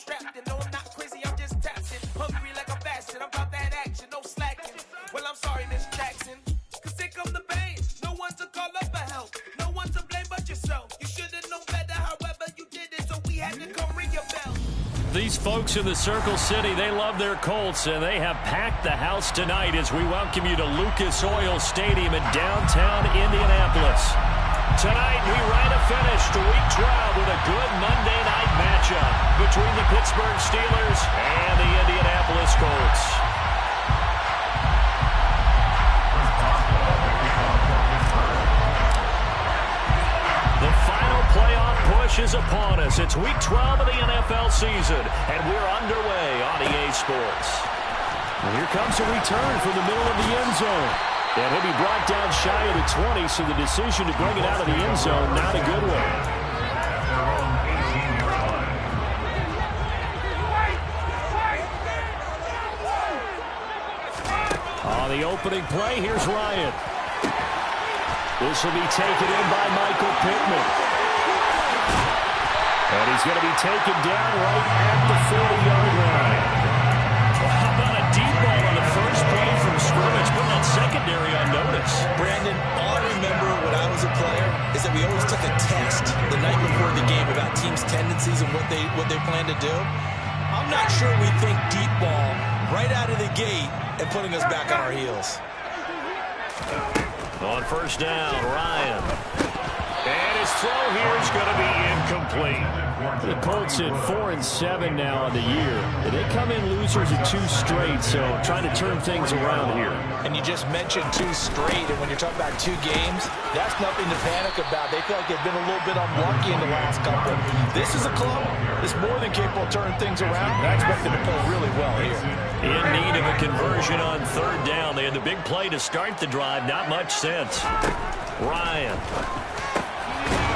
strapped in. No, I'm not crazy, I'm just taxing. Hungry like a bastard, I'm about that action, no slacking. Well, I'm sorry, Miss Jackson, cause here come the pain. No one to call up for help, no one to blame but yourself. You should've known better, however you did it, so we had to come ring your bell. These folks in the Circle City, they love their Colts, and they have packed the house tonight as we welcome you to Lucas Oil Stadium in downtown Indianapolis. Tonight, we write a finish to Week 12 with a good Monday night matchup between the Pittsburgh Steelers and the Indianapolis Colts. The final playoff push is upon us. It's Week 12 of the NFL season, and we're underway on EA Sports. And here comes a return from the middle of the end zone. And he'll be brought down shy of the 20, so the decision to bring it out of the end zone, not a good one. On the opening play, here's Ryan. This will be taken in by Michael Pittman. And he's going to be taken down right at the 40-yard line. Well, how about a deep ball on the first play from scrimmage, putting that secondary on notice? Brandon, all I remember when I was a player is that we always took a test the night before the game about teams' tendencies and what they plan to do. I'm not sure we think deep ball right out of the gate and putting us back on our heels. On first down, Ryan. And his throw here is going to be incomplete. The Colts at 4-7 now on the year. They come in losers at 2 straight, so trying to turn things around here. And you just mentioned 2 straight, and when you're talking about 2 games, that's nothing to panic about. They feel like they've been a little bit unlucky in the last couple. This is a club that's more than capable of turning things around, and I expect them to play really well here. In need of a conversion on third down. They had the big play to start the drive. Not much sense. Ryan.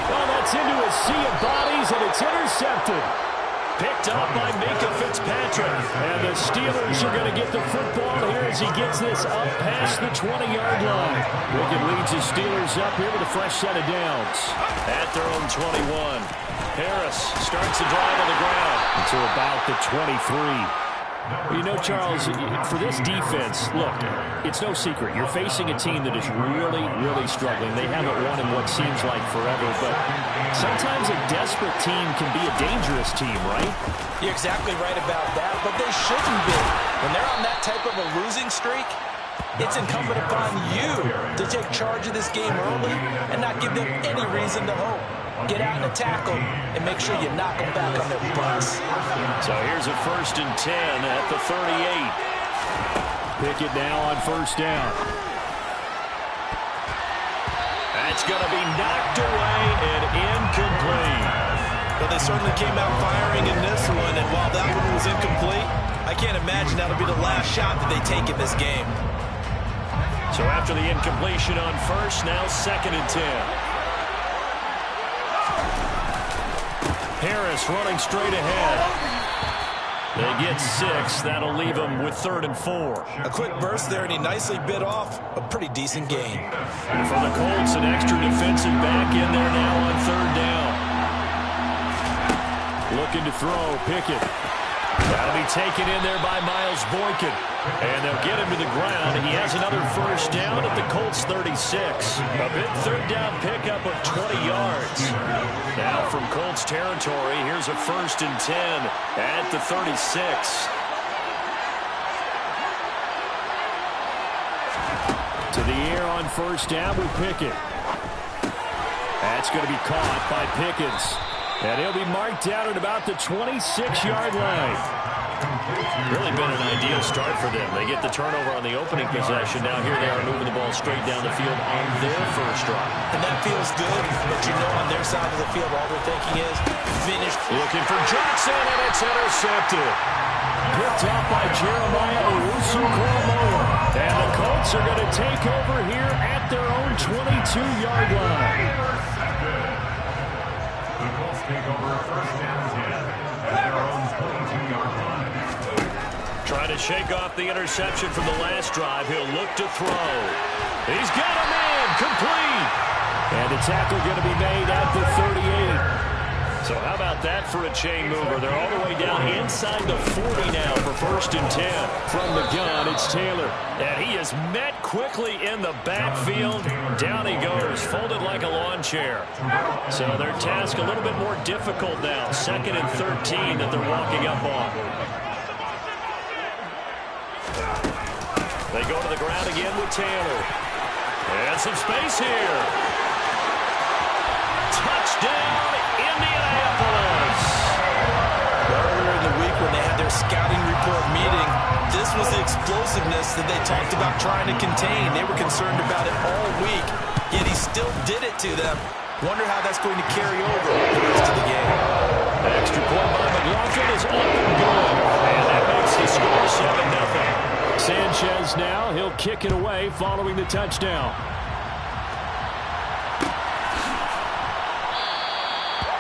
Well, that's into a sea of bodies, and it's intercepted. Picked up by Minka Fitzpatrick. And the Steelers are going to get the football here as he gets this up past the 20-yard line. Wigan leads the Steelers up here with a fresh set of downs. At their own 21. Harris starts the drive on the ground until about the 23. Well, you know, Charles, for this defense, look, it's no secret. You're facing a team that is really, really struggling. They haven't won in what seems like forever, but sometimes a desperate team can be a dangerous team, right? You're exactly right about that, but they shouldn't be. When they're on that type of a losing streak, it's incumbent upon you to take charge of this game early and not give them any reason to hope. Get out and tackle and make sure you knock them back on their butts. So here's a 1st and 10 at the 38. Pickett now on first down. That's going to be knocked away and incomplete. Well, they certainly came out firing in this one, and while that one was incomplete, I can't imagine that'll be the last shot that they take in this game. So after the incompletion on first, now 2nd and 10. Harris running straight ahead. They get 6. That'll leave them with 3rd and 4. A quick burst there, and he nicely bit off a pretty decent gain. And for the Colts, an extra defensive back in there now on 3rd down. Looking to throw, Pickett. That'll be taken in there by Miles Boykin. And they'll get him to the ground. He has another first down at the Colts 36. A big 3rd down pickup of 20 yards. Now from Colts territory, here's a 1st and 10 at the 36. To the air on first down with Pickett. That's going to be caught by Pickens. And he'll be marked down at about the 26-yard line. Really been an ideal start for them. They get the turnover on the opening possession. Now here they are moving the ball straight down the field on their first drive. And that feels good, but you know on their side of the field all they're thinking is finish. Looking for Johnson, and it's intercepted. Picked off by Jeremiah Owusu-Koramoah. And the Colts are going to take over here at their own 22-yard line. The Colts take over 1st and 10 at their own 22-yard line. Trying to shake off the interception from the last drive. He'll look to throw. He's got him in, complete. And the tackle going to be made at the 38. So how about that for a chain mover? They're all the way down inside the 40 now for 1st and 10. From the gun, it's Taylor. And he is met quickly in the backfield. Down he goes, folded like a lawn chair. So their task a little bit more difficult now. 2nd and 13 that they're walking up on. They go to the ground again with Taylor. And some space here. Touchdown, Indianapolis. Earlier in the week when they had their scouting report meeting, this was the explosiveness that they talked about trying to contain. They were concerned about it all week, yet he still did it to them. Wonder how that's going to carry over the rest of the game. Extra point by McLaughlin is up and good. And that makes the score 7-0. Sanchez now, he'll kick it away following the touchdown.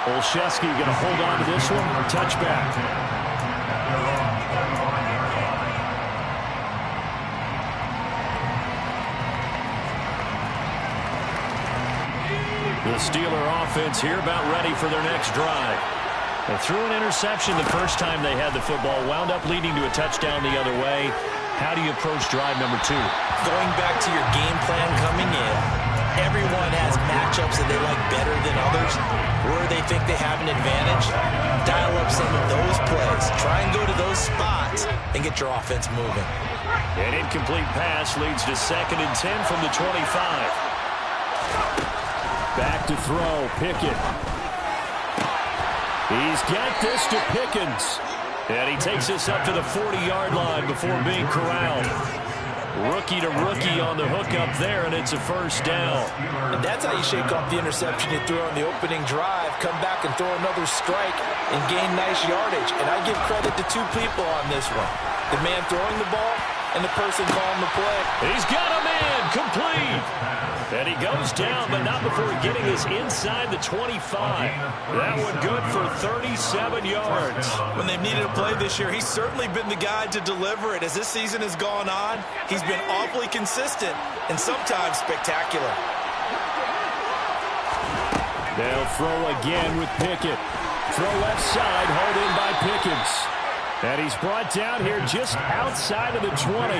Olszewski going to hold on to this one. Touchback. The Steeler offense here about ready for their next drive. They threw an interception the first time they had the football, wound up leading to a touchdown the other way. How do you approach drive number 2? Going back to your game plan coming in, everyone has matchups that they like better than others, where they think they have an advantage. Dial up some of those plays. Try and go to those spots and get your offense moving. An incomplete pass leads to 2nd and 10 from the 25. Back to throw, Pickett. He's got this to Pickens. And he takes this up to the 40-yard line before being corralled. Rookie to rookie on the hook up there, and it's a 1st down. And that's how you shake off the interception you threw on the opening drive, come back and throw another strike and gain nice yardage. And I give credit to 2 people on this one. The man throwing the ball and the person calling the play. He's got a man, complete. And he goes down, but not before getting us inside the 25. That one good for 37 yards. When they've needed a play this year, he's certainly been the guy to deliver it. As this season has gone on, he's been awfully consistent and sometimes spectacular. They'll throw again with Pickett. Throw left side, hauled in by Pickens. And he's brought down here just outside of the 20.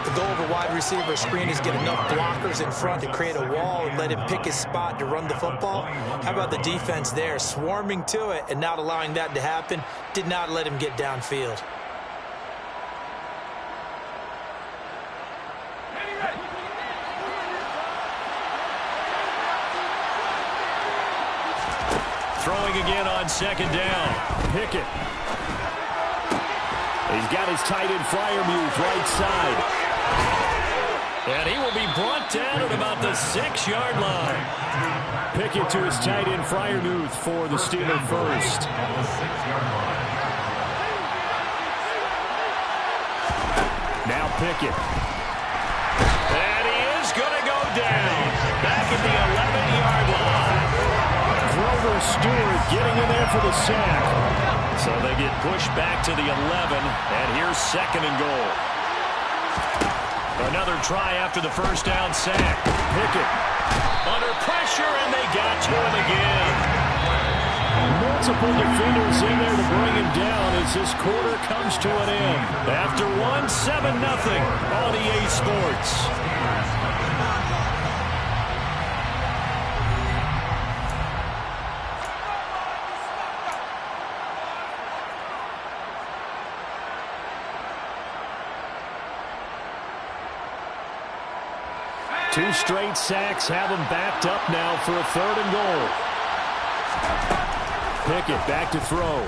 The goal of a wide receiver screen is get enough blockers in front to create a wall and let him pick his spot to run the football. How about the defense there, swarming to it and not allowing that to happen? Did not let him get downfield. Throwing again on 2nd down. Pickett. He's got his tight end Freiermuth right side. And he will be brought down at about the 6-yard line. Pickett to his tight end Freiermuth for the Steeler 1st. Now Pickett. And he is going to go down. Back at the 11-yard line. Grover Stewart getting in there for the sack. So they get pushed back to the 11, and here's 2nd and goal. Another try after the 1st down sack. Pickett under pressure, and they got to him again. Multiple defenders in there to bring him down as this quarter comes to an end. After 7-0 on EA Sports. Two straight sacks have him backed up now for a 3rd and goal. Pickett back to throw.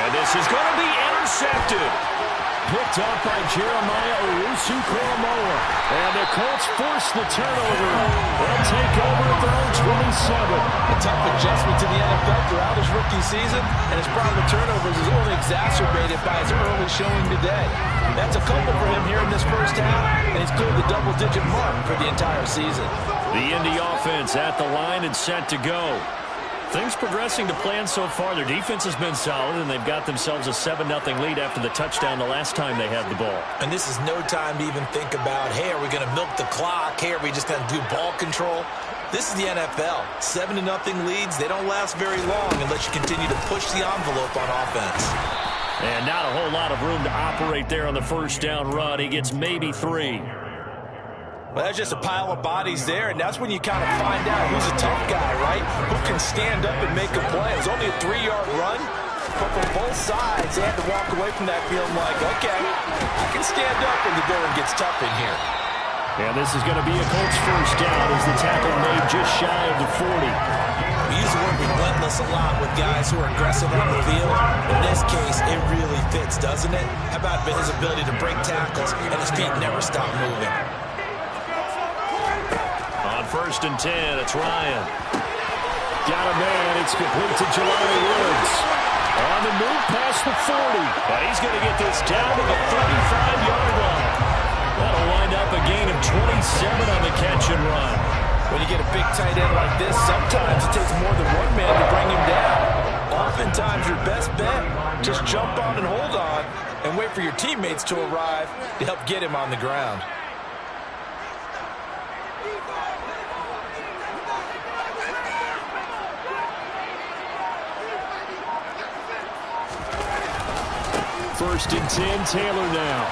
And this is going to be intercepted. Picked up by Jeremiah Owusu-Koramoah. And the Colts force the turnover. They'll take over at their own 27. A tough adjustment to the NFL throughout his rookie season, and his problem with turnovers is only exacerbated by his early showing today. That's a couple for him here in this 1st half, and he's cleared the double-digit mark for the entire season. The Indy offense at the line and set to go. Things progressing to plan so far. Their defense has been solid, and they've got themselves a 7-0 lead after the touchdown the last time they had the ball. And this is no time to even think about, hey, are we going to milk the clock? Hey, are we just going to do ball control? This is the NFL. 7-0 leads, they don't last very long unless you continue to push the envelope on offense. And not a whole lot of room to operate there on the first down run. He gets maybe 3. Well, that's just a pile of bodies there, and that's when you kind of find out who's a tough guy, right? Who can stand up and make a play. It was only a 3-yard run, but from both sides, they had to walk away from that feeling like, okay, I can stand up when the going gets tough in here. And this is going to be a Colts first down as the tackle made just shy of the 40. We use the word relentless a lot with guys who are aggressive on the field. In this case, it really fits, doesn't it? How about his ability to break tackles and his feet never stop moving? On 1st and 10, it's Ryan. Got a man. It's complete to Jelani Woods. On the move past the 40. And he's going to get this down to the 35-yard line. That'll wind up a gain of 27 on the catch and run. When you get a big tight end like this, sometimes it takes more than one man to bring him down. Oftentimes, your best bet, just jump on and hold on and wait for your teammates to arrive to help get him on the ground. First and 10, Taylor now.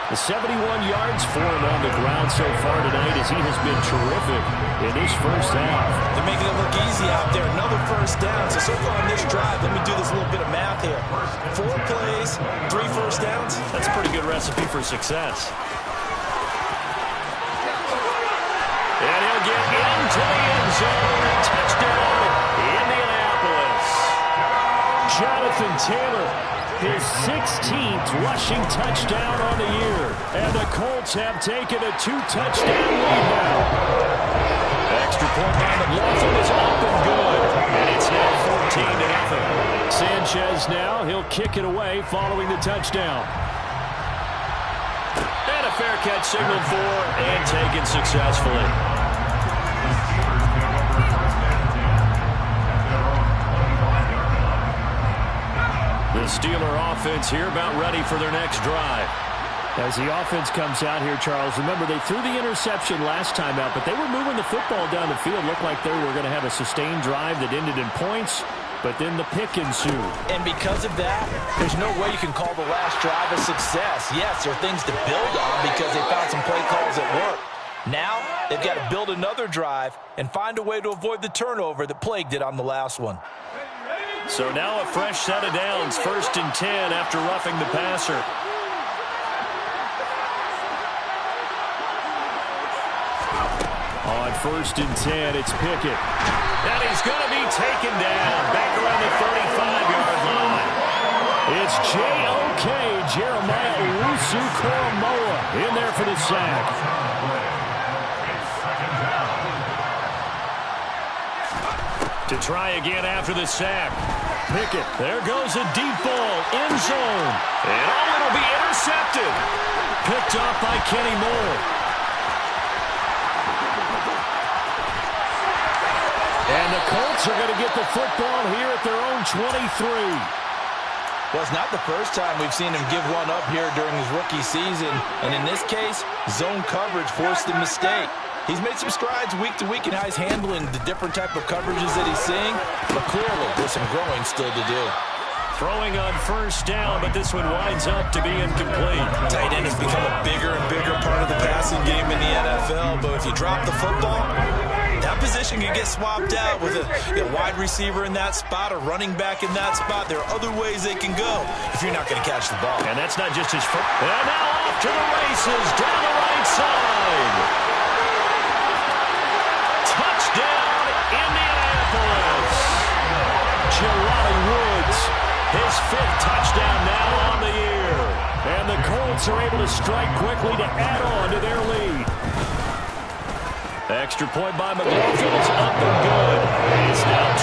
The 71 yards for him on the ground so far tonight as he has been terrific in his first half. They're making it look easy out there. Another first down. So far on this drive, let me do this little bit of math here. 4 plays, 3 first downs. That's a pretty good recipe for success. And he'll get into the end zone. Touchdown, Indianapolis. Jonathan Taylor, his 16th rushing touchdown on the year. And the Colts have taken a 2-touchdown lead now. Extra point by McLaughlin is up and good. And it's now 14-0. Sanchez now, he'll kick it away following the touchdown. And a fair catch signaled for and taken successfully. The Steeler offense here about ready for their next drive. As the offense comes out here, Charles, remember they threw the interception last time out, but they were moving the football down the field. Looked like they were going to have a sustained drive that ended in points, but then the pick ensued. And because of that, there's no way you can call the last drive a success. Yes, there are things to build on because they found some play calls that work. Now, they've got to build another drive and find a way to avoid the turnover that plagued it on the last one. So now a fresh set of downs, 1st and 10 after roughing the passer. On 1st and 10, it's Pickett. And he's going to be taken down back around the 35-yard line. It's J.O.K. Jeremiah Owusu-Koramoah in there for the sack. To try again after the sack. Pickett, there goes a deep ball, end zone. And it'll be intercepted. Picked off by Kenny Moore. And the Colts are going to get the football here at their own 23. Well, it's not the first time we've seen him give one up here during his rookie season. And in this case, zone coverage forced the mistake. He's made some strides week to week in how he's handling the different type of coverages that he's seeing. But clearly, there's some growing still to do. Throwing on 1st down, but this one winds up to be incomplete. Tight end has become a bigger and bigger part of the passing game in the NFL. But if you drop the football, that position can get swapped out with a wide receiver in that spot, a running back in that spot. There are other ways they can go if you're not going to catch the ball. And that's not just his foot. And now off to the races down the right side. Touchdown, Indianapolis. Jelani Woods, his 5th touchdown now on the year. And the Colts are able to strike quickly to add on to their lead. Extra point by McLaughlin. It's up and good. It's now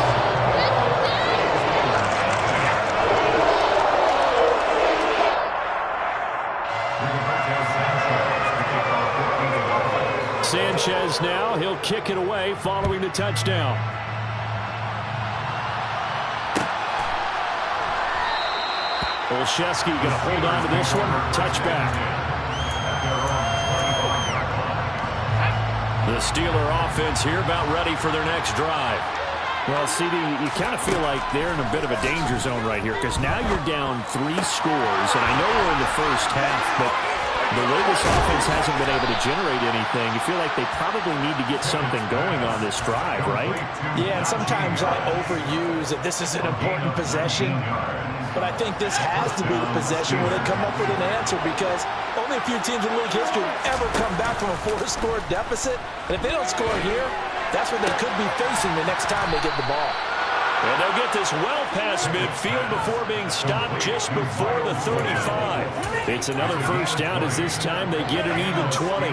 21-0. Sanchez now, he'll kick it away following the touchdown. Olszewski going to hold on to this one. Touchback. The Steeler offense here about ready for their next drive. Well, CD, you kind of feel like they're in a bit of a danger zone right here because now you're down 3 scores, and I know we're in the first half, but the way this offense hasn't been able to generate anything, you feel like they probably need to get something going on this drive, right? Yeah, and sometimes I overuse that this is an important possession, but I think this has to be the possession where they come up with an answer because only a few teams in league history ever come back from a 4-score deficit, and if they don't score here, that's what they could be facing the next time they get the ball. And they'll get this well past midfield before being stopped just before the 35. It's another first down as this time they get an even 20.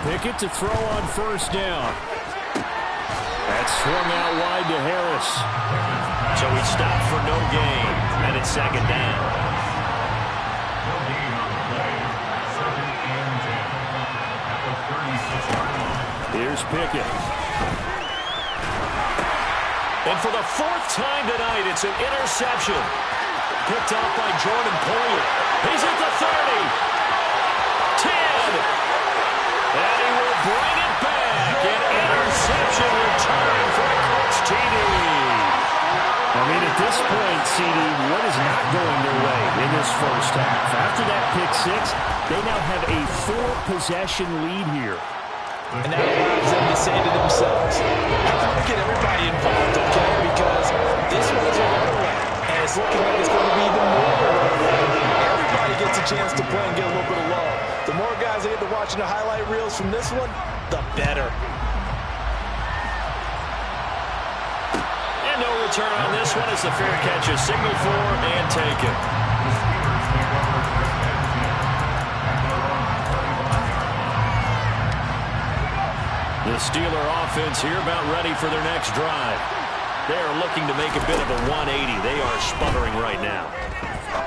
Pickett to throw on first down. That's swung out wide to Harris. So he stopped for no gain, and it's second down. Here's Pickett. And for the 4th time tonight, it's an interception. Picked off by Jordan Poyer. He's at the 30. 10. And he will bring it back. An interception return for a Colts TD. I mean, at this point, CD, what is not going their way in this first half? After that pick 6, they now have a 4-possession lead here. And that allows them to say to themselves, how can we get everybody involved, okay? Because this one's a runaway, and it's looking like it's going to be even more of a runaway. Everybody gets a chance to play and get a little bit of love. The more guys that get to watching the highlight reels from this one, the better. And no return on this one as the fair catch is signaled for and taken. The Steeler offense here about ready for their next drive. They are looking to make a bit of a 180. They are sputtering right now.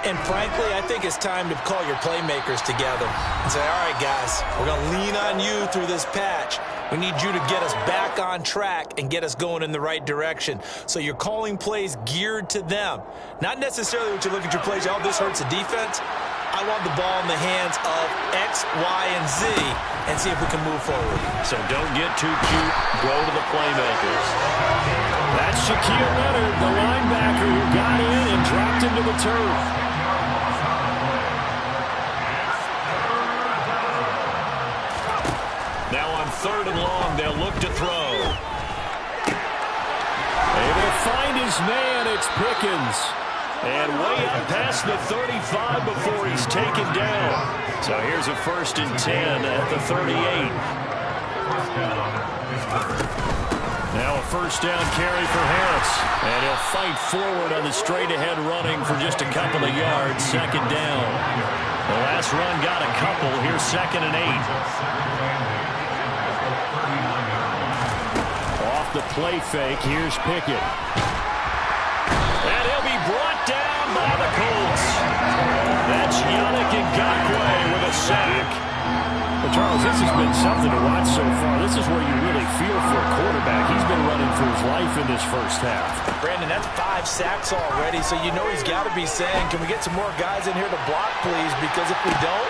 And frankly, I think it's time to call your playmakers together and say, all right, guys, we're going to lean on you through this patch. We need you to get us back on track and get us going in the right direction. So you're calling plays geared to them. Not necessarily what you look at your plays, oh, this hurts the defense. I want the ball in the hands of X, Y, and Z and see if we can move forward. So don't get too cute. Go to the playmakers. That's Shaquille Leonard, the linebacker who got in and dropped into the turf. Now on 3rd and long, they'll look to throw. Able to find his man, it's Pickens. And way up past the 35 before he's taken down. So here's a 1st and 10 at the 38. Now a first down carry for Harris. And he'll fight forward on the straight-ahead running for just a couple of yards. 2nd down. The last run got a couple. Here's 2nd and 8. Off the play fake, here's Pickett. And he'll be brought down by the Colts. That's Yannick Ngakoue with a sack. Well, Charles, this has been something to watch so far. This is where you really feel for a quarterback. He's been running for his life in this first half. Brandon, that's 5 sacks already, so you know he's got to be saying, can we get some more guys in here to block, please? Because if we don't,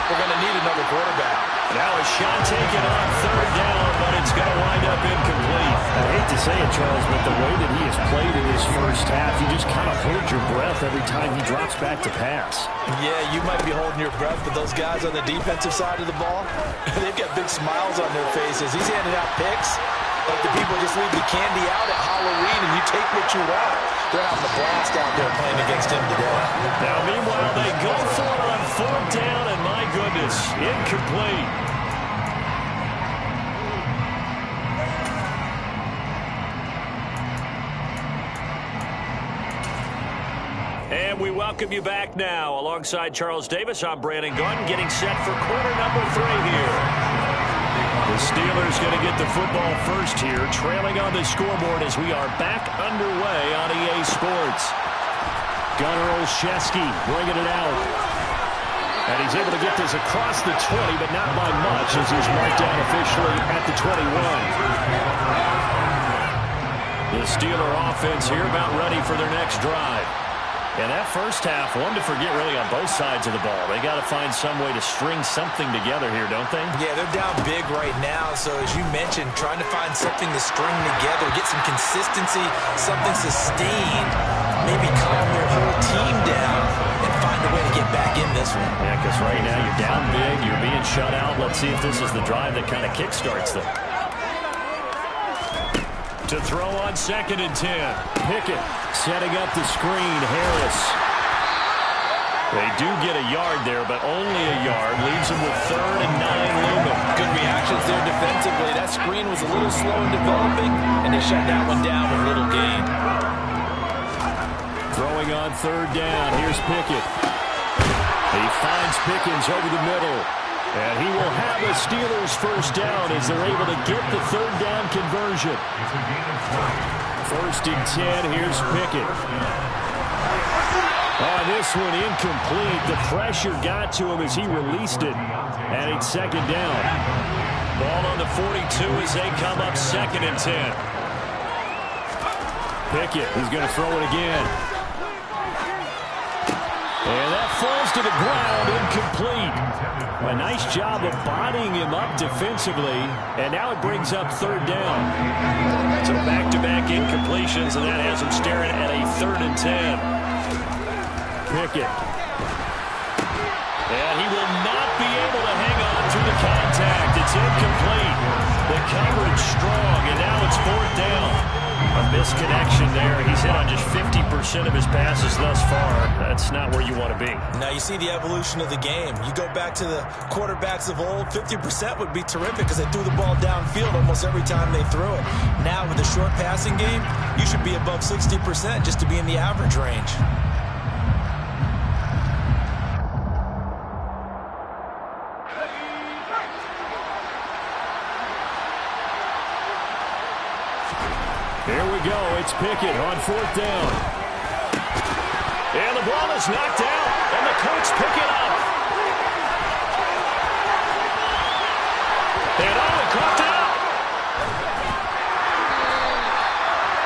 we're going to need another quarterback. Now a shot taken on 3rd down, but it's going to wind up incomplete. I hate to say it, Charles, but the way that he has played in this first half, you just kind of hold your breath every time he drops back to pass. Yeah, you might be holding your breath, but those guys on the defensive side of the ball, they've got big smiles on their faces. He's handing out picks like the people just leave the candy out at Halloween and you take what you want. They're having a blast out there playing against him today. Now, meanwhile, they go for it on 4th down, and my goodness, incomplete. And we welcome you back now. Alongside Charles Davis, I'm Brandon Gunn, getting set for quarter number 3 here. The Steelers going to get the football first here, trailing on the scoreboard as we are back underway on EA Sports. Gunnar Olszewski bringing it out. And he's able to get this across the 20, but not by much as he's marked down officially at the 21. The Steeler offense here about ready for their next drive. And that first half, one to forget really on both sides of the ball. They got to find some way to string something together here, don't they? Yeah, they're down big right now. So as you mentioned, trying to find something to string together, get some consistency, something sustained, maybe calm your whole team down and find a way to get back in this one. Yeah, because right now you're down big, you're being shut out. Let's see if this is the drive that kind of kickstarts them. To throw on 2nd and 10. Pickett setting up the screen. Harris. They do get a yard there, but only a yard. Leaves them with 3rd and 9 looming. Good reactions there defensively. That screen was a little slow in developing, and they shut that one down with little gain. Throwing on 3rd down. Here's Pickett. He finds Pickens over the middle. And he will have a Steelers first down as they're able to get the 3rd down conversion. 1st and 10, here's Pickett. Oh, this one incomplete. The pressure got to him as he released it. And it's 2nd down. Ball on the 42 as they come up 2nd and 10. Pickett, he's going to throw it again. And that falls to the ground, incomplete. A nice job of bodying him up defensively, and now it brings up 3rd down. So back-to-back incompletions, and that has him staring at a 3rd and 10. Pickett. And he will not be able to hang on through the contact. It's incomplete. The coverage strong, and now it's 4th down. A misconnection there. He's hit on just 50% of his passes thus far. That's not where you want to be. Now you see the evolution of the game. You go back to the quarterbacks of old, 50% would be terrific because they threw the ball downfield almost every time they threw it. Now with the short passing game, you should be above 60% just to be in the average range. Here we go. It's Pickett on 4th down. And the ball is knocked out, and the Colts pick it up. And only caught out.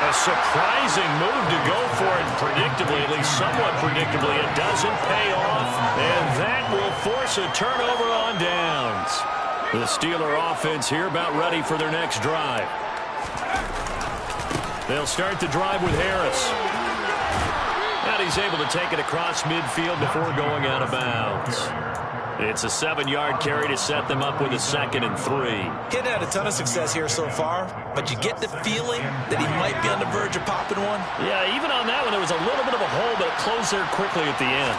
A surprising move to go for it predictably, at least somewhat predictably. It doesn't pay off, and that will force a turnover on downs. The Steeler offense here about ready for their next drive. They'll start the drive with Harris. And he's able to take it across midfield before going out of bounds. It's a 7-yard carry to set them up with a 2nd and 3. He'd had a ton of success here so far, but you get the feeling that he might be on the verge of popping one. Yeah, even on that one, there was a little bit of a hole, but it closed there quickly at the end.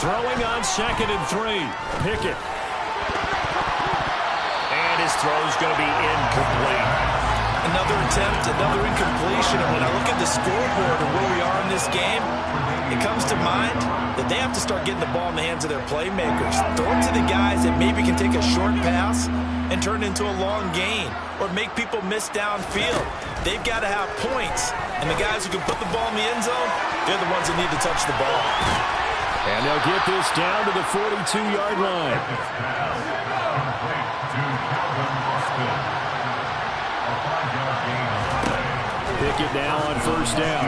Throwing on 2nd and 3. Pickett. And his throw's going to be incomplete. Another attempt, another incompletion, and when I look at the scoreboard and where we are in this game, it comes to mind that they have to start getting the ball in the hands of their playmakers. Throw it to the guys that maybe can take a short pass and turn it into a long gain or make people miss downfield. They've got to have points, and the guys who can put the ball in the end zone, they're the ones that need to touch the ball. And they'll get this down to the 42-yard line. Pickett now on 1st down.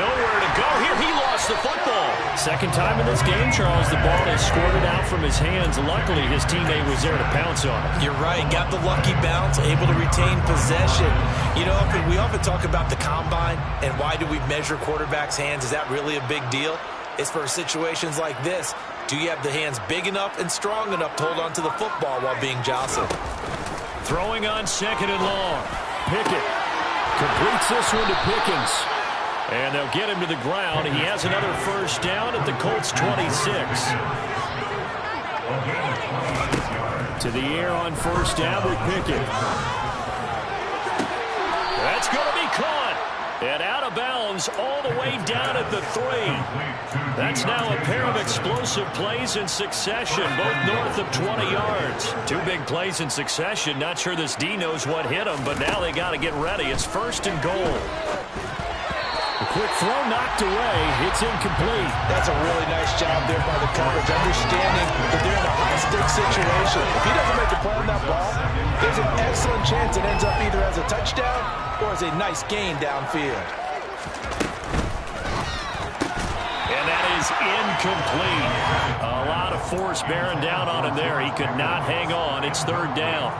Nowhere to go here. He lost the football. Second time in this game, Charles, the ball is squirted out from his hands. Luckily, his teammate was there to pounce on it. You're right. Got the lucky bounce, able to retain possession. You know, we often talk about the combine and why do we measure quarterbacks' hands. Is that really a big deal? It's for situations like this. Do you have the hands big enough and strong enough to hold on to the football while being jostled? Throwing on 2nd and long. Pickett completes this one to Pickens. And they'll get him to the ground. He has another first down at the Colts 26. To the air on 1st down with Pickett. That's going to be caught. And out of bounds all the way down at the 3. That's now a pair of explosive plays in succession, both north of 20 yards. 2 big plays in succession. Not sure this D knows what hit him, but now they got to get ready. It's 1st and goal. The quick throw knocked away. It's incomplete. That's a really nice job there by the coverage, understanding that they're in a high-stakes situation. If he doesn't make a play on that ball, there's an excellent chance it ends up either as a touchdown or as a nice gain downfield. And that is incomplete. A lot of force bearing down on him there. He could not hang on. It's third down.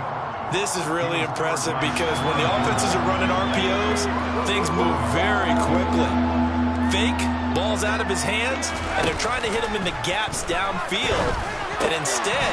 This is really impressive because when the offenses are running RPOs, things move very quickly. Fake, ball's out of his hands, and they're trying to hit him in the gaps downfield. And instead,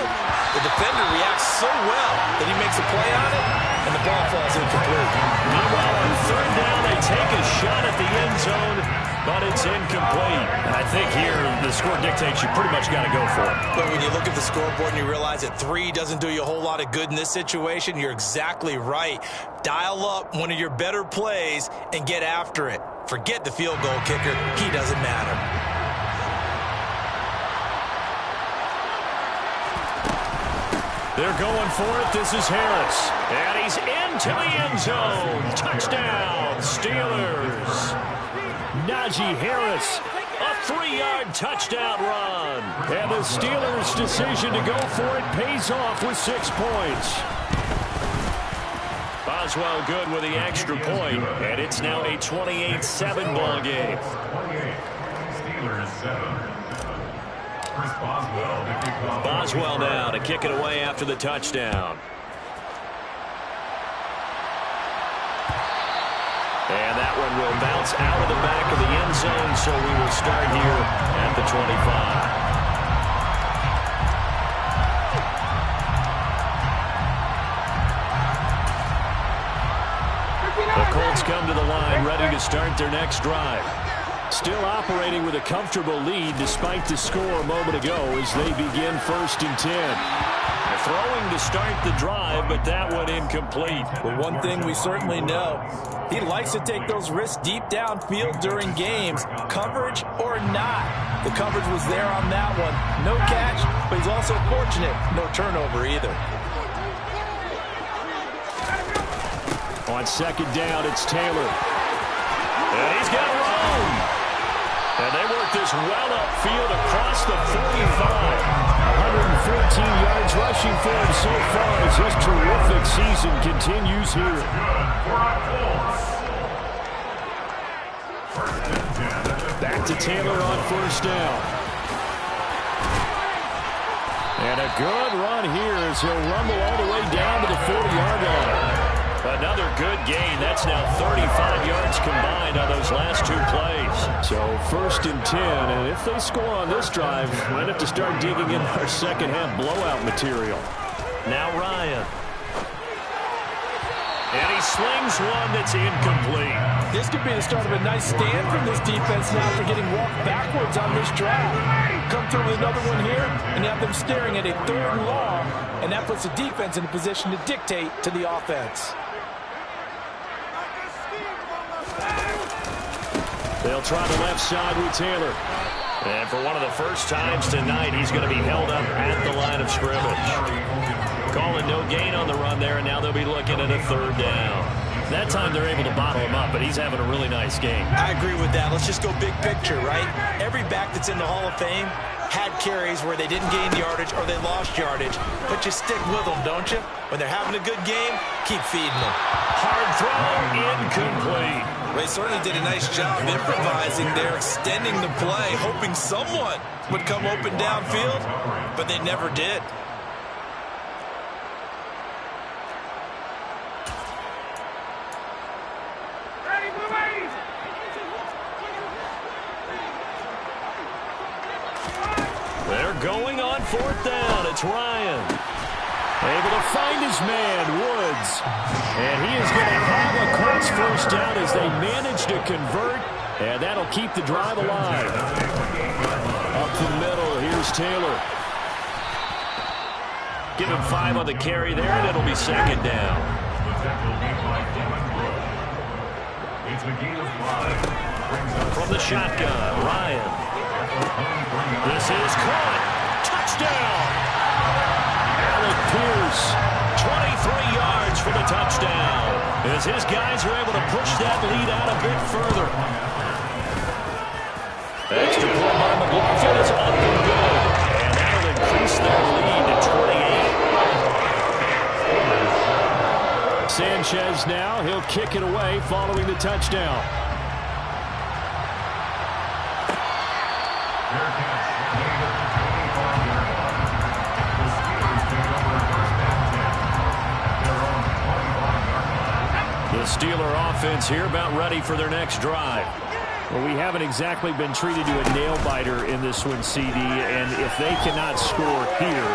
the defender reacts so well that he makes a play on it, and the ball falls incomplete. Meanwhile, on third down, they take a shot at the end zone, but it's incomplete. And I think here the score dictates you pretty much got to go for it. But when you look at the scoreboard and you realize that 3 doesn't do you a whole lot of good in this situation, you're exactly right. Dial up one of your better plays and get after it. Forget the field goal kicker. He doesn't matter. They're going for it. This is Harris. And he's into the end zone. Touchdown, Steelers. Najee Harris, a 3-yard touchdown run. And the Steelers' decision to go for it pays off with 6 points. Boswell good with the extra point, and it's now a 28-7 ball game. 28, Steelers 7. Chris Boswell to kick off. Boswell now to kick it away after the touchdown. And that one will bounce out of the back of the end zone, so we will start here at the 25. The Colts come to the line, ready to start their next drive. Still operating with a comfortable lead despite the score a moment ago as they begin 1st and 10. Throwing to start the drive, but that one incomplete. But one thing we certainly know, he likes to take those risks deep downfield during games, coverage or not. The coverage was there on that one. No catch, but he's also fortunate. No turnover either. On 2nd down, it's Taylor. And he's got room. And they work this well upfield across the 45. 114 yards rushing for him so far as his terrific season continues here. Back to Taylor on 1st down. And a good run here as he'll rumble all the way down to the 40-yard line. Another good gain. That's now 35 yards combined on those last 2 plays. So 1st and 10, and if they score on this drive, might have to start digging in our second-half blowout material. Now Ryan. And he slings one that's incomplete. This could be the start of a nice stand from this defense now for getting walked backwards on this drive. Come through with another one here, and you have them staring at a 3rd and long, and that puts the defense in a position to dictate to the offense. They'll try the left side with Taylor. And for one of the first times tonight, he's going to be held up at the line of scrimmage. Calling no gain on the run there, and now they'll be looking at a 3rd down. That time they're able to bottle him up, but he's having a really nice game. I agree with that. Let's just go big picture, right? Every back that's in the Hall of Fame had carries where they didn't gain yardage or they lost yardage, but you stick with them, don't you? When they're having a good game, keep feeding them. Hard throw, incomplete. They certainly did a nice job improvising there, extending the play, hoping someone would come open downfield, but they never did. They're going on 4th down. It's Ryan. Able to find his man, Woods. And he is going to have a Colts 1st down as they manage to convert, and that'll keep the drive alive. Up the middle, here's Taylor. Give him 5 on the carry there, and it'll be 2nd down. From the shotgun, Ryan. This is caught. Touchdown. Alec Pierce. 23 yards for the touchdown. As his guys are able to push that lead out a bit further. Extra point by McLaughlin is up and good. And that'll increase their lead to 28. Sanchez now. He'll kick it away following the touchdown. The Steeler offense here about ready for their next drive. Well, we haven't exactly been treated to a nail-biter in this one, CD, and if they cannot score here,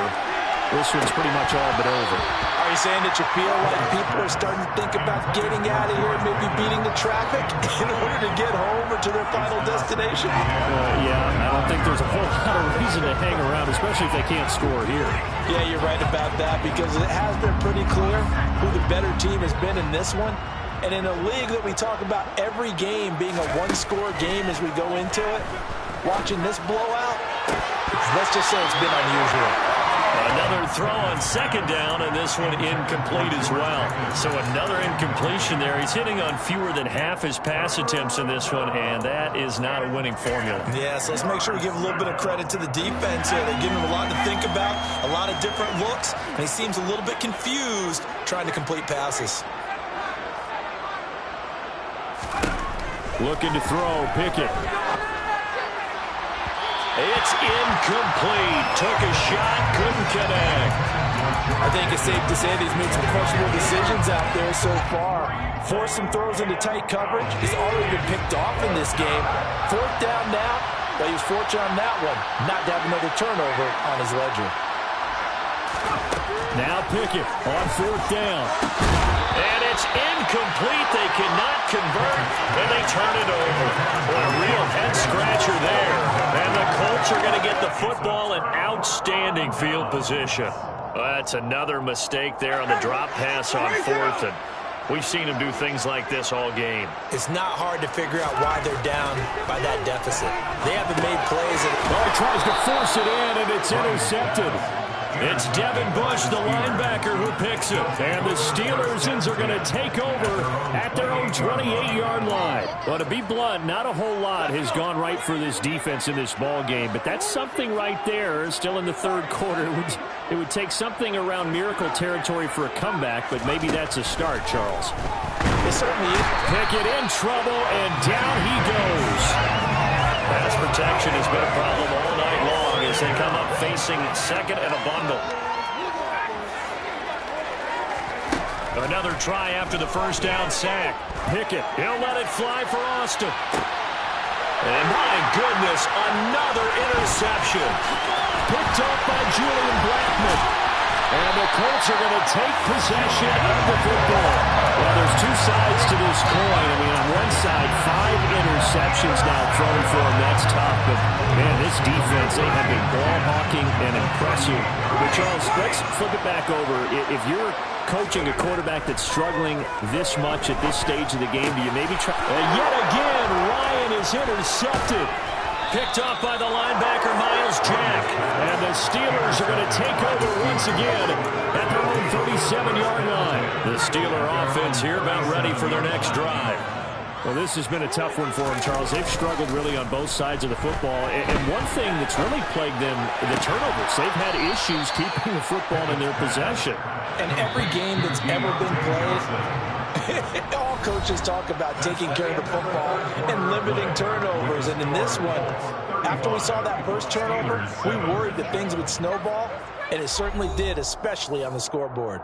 this one's pretty much all but over. Are you saying that you feel like people are starting to think about getting out of here, maybe beating the traffic in order to get home or to their final destination? Yeah, I don't think there's a whole lot of reason to hang around, especially if they can't score here. Yeah, you're right about that, because it has been pretty clear who the better team has been in this one. And in a league that we talk about every game being a one-score game as we go into it, watching this blowout, let's just say it's been unusual. Another throw on second down, and this one incomplete as well. So another incompletion there. He's hitting on fewer than half his pass attempts in this one, and that is not a winning formula. Yeah, so let's make sure we give a little bit of credit to the defense here. They give him a lot to think about, a lot of different looks, and he seems a little bit confused trying to complete passes. Looking to throw, Pickett. It's incomplete. Took a shot, couldn't connect. I think it's safe to say that he's made some questionable decisions out there so far. Forced some throws into tight coverage. He's already been picked off in this game. Fourth down now, but he was fortunate on that one, not to have another turnover on his ledger. Now Pickett on fourth down. And it's incomplete. They cannot convert, and they turn it over. What a real head-scratcher there. And the Colts are going to get the football in outstanding field position. That's another mistake there on the drop pass on fourth, and we've seen him do things like this all game. It's not hard to figure out why they're down by that deficit. They haven't made plays. He tries to force it in, and it's intercepted. It's Devin Bush, the linebacker, who picks it. And the Steelers are going to take over at their own 28-yard line. Well, to be blunt, not a whole lot has gone right for this defense in this ball game, but that's something right there. Still in the third quarter. It would take something around miracle territory for a comeback, but maybe that's a start, Charles. It certainly is. Pickett in trouble, and down he goes. Pass protection has been a problem all night long as they come up facing second and a bundle. Another try after the first down sack. Pickett, he'll let it fly for Austin. And my goodness, another interception. Picked up by Julian Blackmon. And the Colts are going to take possession of the football. Well, there's two sides to this coin. I mean, on one side, 5 interceptions now thrown for them. That's tough. But, man, this defense, they have been ball hawking and impressive. But, Charles, let's flip it back over. If you're coaching a quarterback that's struggling this much at this stage of the game, do you maybe try? Yet again, Ryan is intercepted. Picked off by the linebacker, Miles Jack. And the Steelers are going to take over once again at their own 37-yard line. The Steeler offense here about ready for their next drive. Well, this has been a tough one for them, Charles. They've struggled really on both sides of the football. And one thing that's really plagued them, the turnovers. They've had issues keeping the football in their possession. And every game that's ever been played, all coaches talk about taking care of the football and limiting turnovers. And in this one, after we saw that first turnover, we worried that things would snowball, and it certainly did, especially on the scoreboard.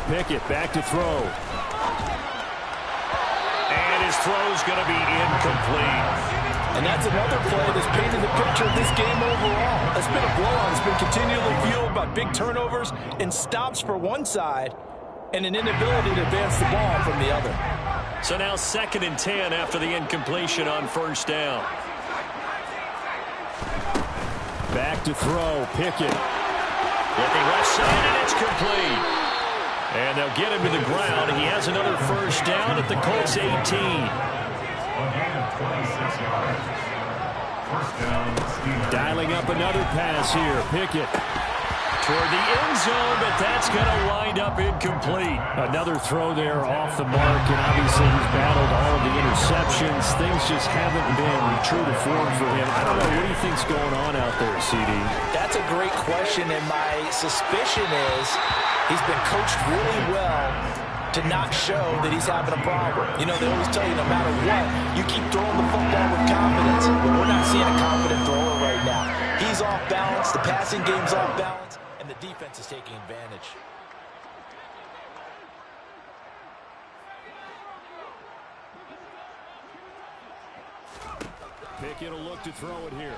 Pickett back to throw. His throw's going to be incomplete. And that's another play that's painted the picture of this game overall. It's been a blowout. It's been continually fueled by big turnovers and stops for one side and an inability to advance the ball from the other. So now 2nd and 10 after the incompletion on first down. Back to throw. Pickett. Looking left side, and it's complete. And they'll get him to the ground. He has another first down at the Colts 18. First down, Steelers. Dialing up another pass here. Pickett Toward the end zone, but that's going to wind up incomplete. Another throw there off the mark, and obviously he's battled all of the interceptions. Things just haven't been true to form for him. I don't know. What do you think's going on out there, CD? That's a great question, and my suspicion is he's been coached really well to not show that he's having a problem. You know, they always tell you no matter what, you keep throwing the football with confidence. But we're not seeing a confident thrower right now. He's off balance. The passing game's off balance. And the defense is taking advantage. Pickett will look to throw it here.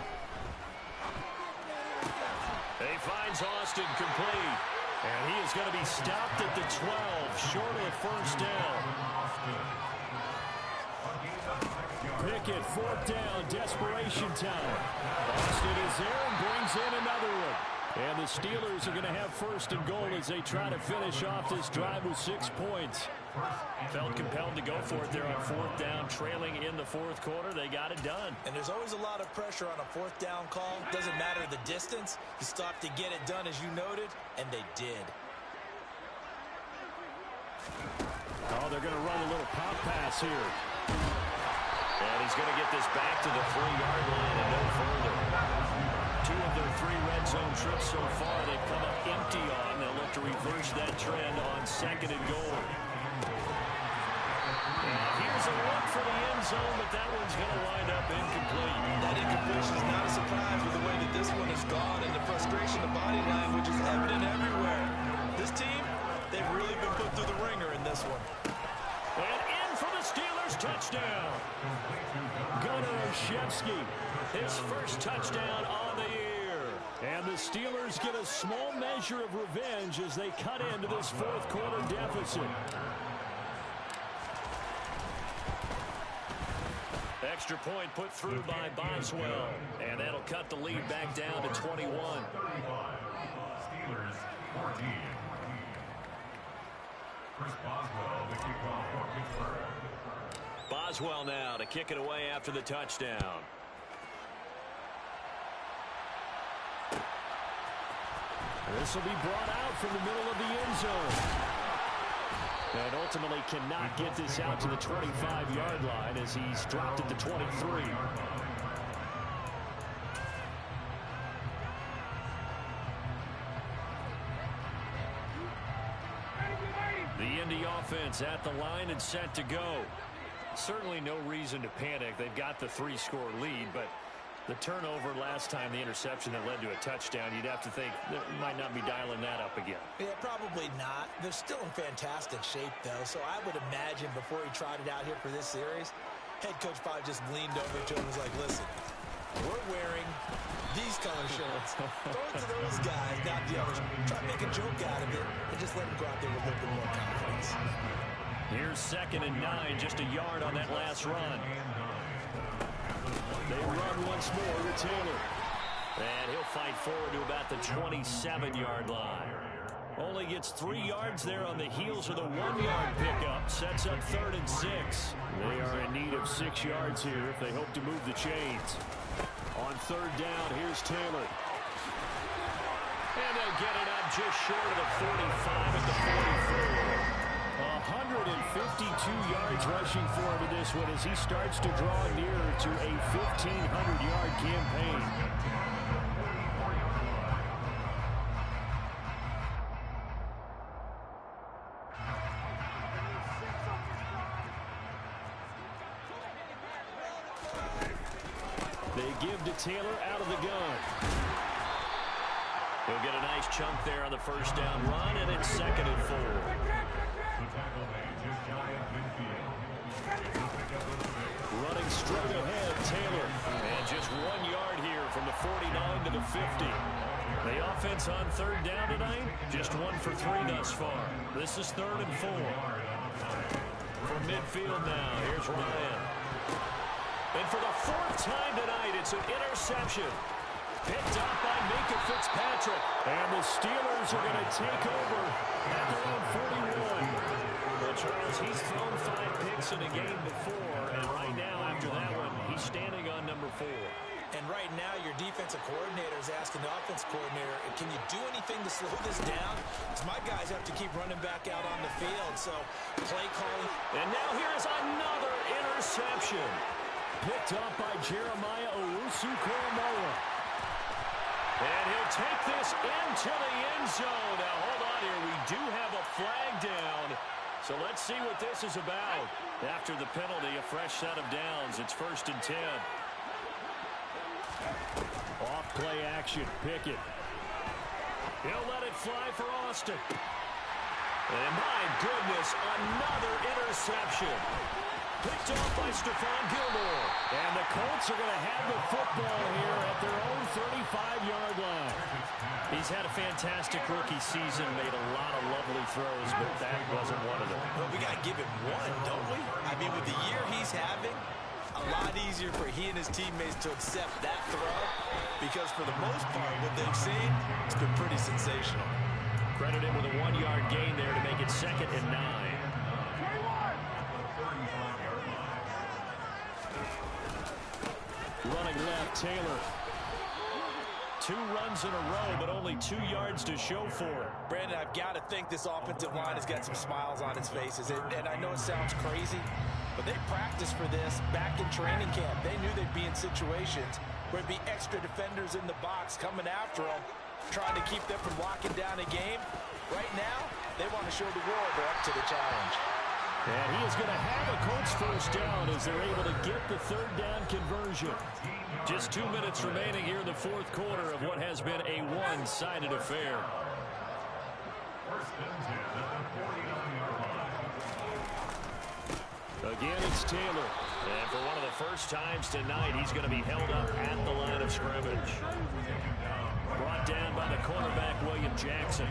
He finds Austin complete. And he is going to be stopped at the 12, short of the first down. Pickett, fourth down, desperation time. Austin is there and brings in another one. And the Steelers are going to have first and goal as they try to finish off this drive with 6 points. Felt compelled to go for it there on fourth down, trailing in the fourth quarter. They got it done. And there's always a lot of pressure on a fourth down call. Doesn't matter the distance. You stop to get it done, as you noted, and they did. Oh, they're going to run a little pop pass here. And he's going to get this back to the 3-yard line and no further. 2 of their 3 red zone trips so far they've come up empty on. They'll look to reverse that trend on second and goal. And here's a look for the end zone, but that one's going to wind up incomplete. That incompletion is not a surprise with the way that this one has gone, and the frustration of body language is evident everywhere. This team, they've really been put through the ringer in this one. And in for the Steelers touchdown. Gunnar Olszewski, His first touchdown on the year. and the Steelers get a small measure of revenge as they cut into this fourth quarter deficit. Extra point put through by Boswell, and that'll cut the lead back down to 21. Steelers 14. Chris Boswell, the kickoff for Pittsburgh. Boswell now to kick it away after the touchdown. This will be brought out from the middle of the end zone. And ultimately cannot get this out to the 25-yard line as he's dropped at the 23. The Indy offense at the line and set to go. Certainly no reason to panic. They've got the 3-score lead, but the turnover last time, the interception that led to a touchdown, you'd have to think they might not be dialing that up again. Yeah, probably not. They're still in fantastic shape, though, so I would imagine before he tried it out here for this series, head coach probably just leaned over to him and was like, listen, we're wearing these color shirts. Throw it to those guys, not the others. Try to make a joke out of it and just let them go out there with a little bit more confidence. Here's 2nd and 9, just a yard on that last run. They run once more with Taylor. And he'll fight forward to about the 27-yard line. Only gets 3 yards there on the heels of the 1-yard pickup. Sets up 3rd and 6. They are in need of 6 yards here if they hope to move the chains. On 3rd down, here's Taylor. And they'll get it up just short of the 45 at the 44. 152 yards rushing for him in this one as he starts to draw nearer to a 1,500-yard campaign. They give to Taylor out of the gun. He'll get a nice chunk there on the first down run, and it's 2nd and 4. Running straight ahead, Taylor. And just 1 yard here from the 49 to the 50. The offense on 3rd down tonight, Just 1 for 3 thus far. this is 3rd and 4. From midfield now, here's Ryan. And for the 4th time tonight, it's an interception. Picked up by Minka Fitzpatrick. And the Steelers are going to take over at their own 41. Well, Charles, he's thrown 5 picks in a game before, and right now, after that one, he's standing on number 4. And right now, your defensive coordinator is asking the offense coordinator, can you do anything to slow this down? Because my guys have to keep running back out on the field. So, play calling. And now here is another interception. Picked up by Jeremiah Owusu-Koramoah. And he'll take this into the end zone. Now, hold on here. We do have a flag down. So let's see what this is about. After the penalty, a fresh set of downs. It's 1st and 10. Off play action. Pickett. He'll let it fly for Austin. And my goodness, another interception. Picked off by Stephon Gilmore. And the Colts are going to have the football here at their own 35-yard line. He's had a fantastic rookie season, made a lot of lovely throws, but that wasn't one of them. Well, we got to give him one, don't we? I mean, with the year he's having, a lot easier for he and his teammates to accept that throw because for the most part, what they've seen, it's been pretty sensational. Credit him with a 1-yard gain there to make it 2nd and 9. Running left, Taylor. 2 runs in a row, but only 2 yards to show for it. Brandon, I've got to think this offensive line has got some smiles on its faces. And I know it sounds crazy, but they practiced for this back in training camp. They knew they'd be in situations where there'd be extra defenders in the box coming after them, trying to keep them from locking down a game. Right now, they want to show the world they're up to the challenge. And he is going to have a Colts first down as they're able to get the 3rd down conversion. Just 2 minutes remaining here in the 4th quarter of what has been a one-sided affair. 1st and 10 at the 49-yard line. Again, it's Taylor. And for one of the first times tonight, he's going to be held up at the line of scrimmage. Brought down by the cornerback, William Jackson.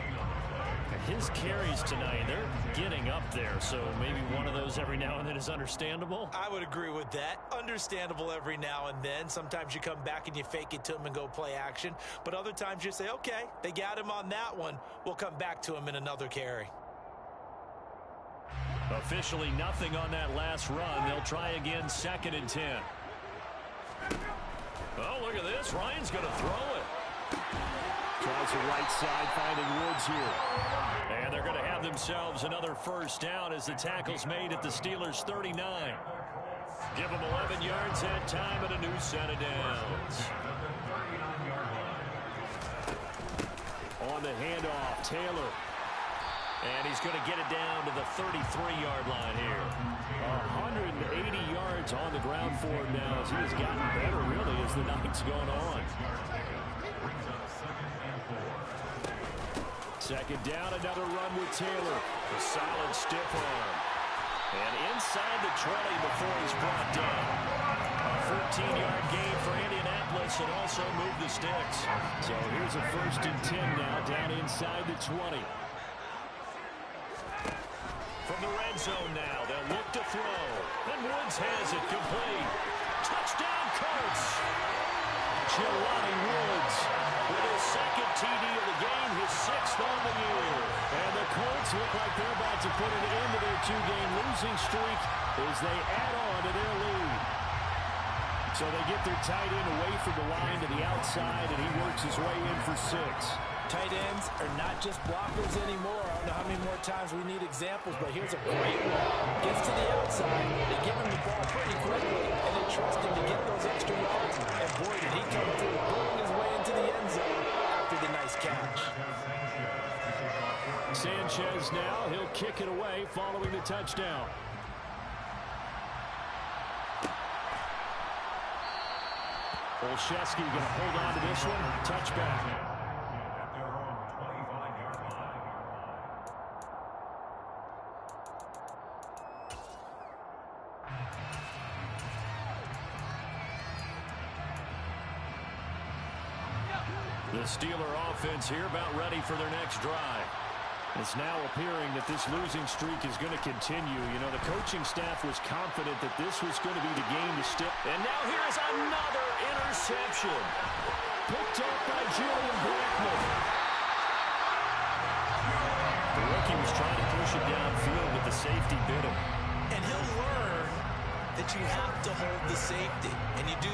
His carries tonight, they're getting up there, so maybe one of those every now and then is understandable. I would agree with that. Understandable every now and then. Sometimes you come back and you fake it to him and go play action. But other times you say, okay, they got him on that one. We'll come back to him in another carry. Officially nothing on that last run. They'll try again 2nd and 10. Oh, look at this. Ryan's going to throw it. Tries the right side, finding Woods here. And they're going to have themselves another first down as the tackle's made at the Steelers' 39. Give them 11 yards that time and a new set of downs. On the handoff, Taylor. And he's going to get it down to the 33-yard line here. 180 yards on the ground for him now as he has gotten better, really, as the night's gone on. 2nd down, another run with Taylor. A solid stiff arm. And inside the 20 before he's brought down. A 14-yard gain for Indianapolis and also move the sticks. So here's a 1st and 10 now down inside the 20. From the red zone now, they'll look to throw. And Woods has it complete. Touchdown, Colts! Jelani Woods with his 2nd TD of the game, his 6th on the year. And the Colts look like they're about to put an end to their 2-game losing streak as they add on to their lead. So they get their tight end away from the line to the outside, and he works his way in for 6. Tight ends are not just blockers anymore. I don't know how many more times we need examples, but here's a great one. Gets to the outside, they give him the ball pretty quickly, and they trust him to get those extra yards. And boy, did he come through, pulling his way into the end zone after the nice catch. Sanchez now, he'll kick it away following the touchdown. Olszewski going to hold on to this one. Touchback. The Steeler offense here about ready for their next drive. It's now appearing that this losing streak is going to continue. You know, the coaching staff was confident that this was going to be the game to stick. And now here is another interception. Picked up by Julian Blackmon. The rookie was trying to push it downfield, but the safety bit him. And he'll learn that you have to hold the safety. And you do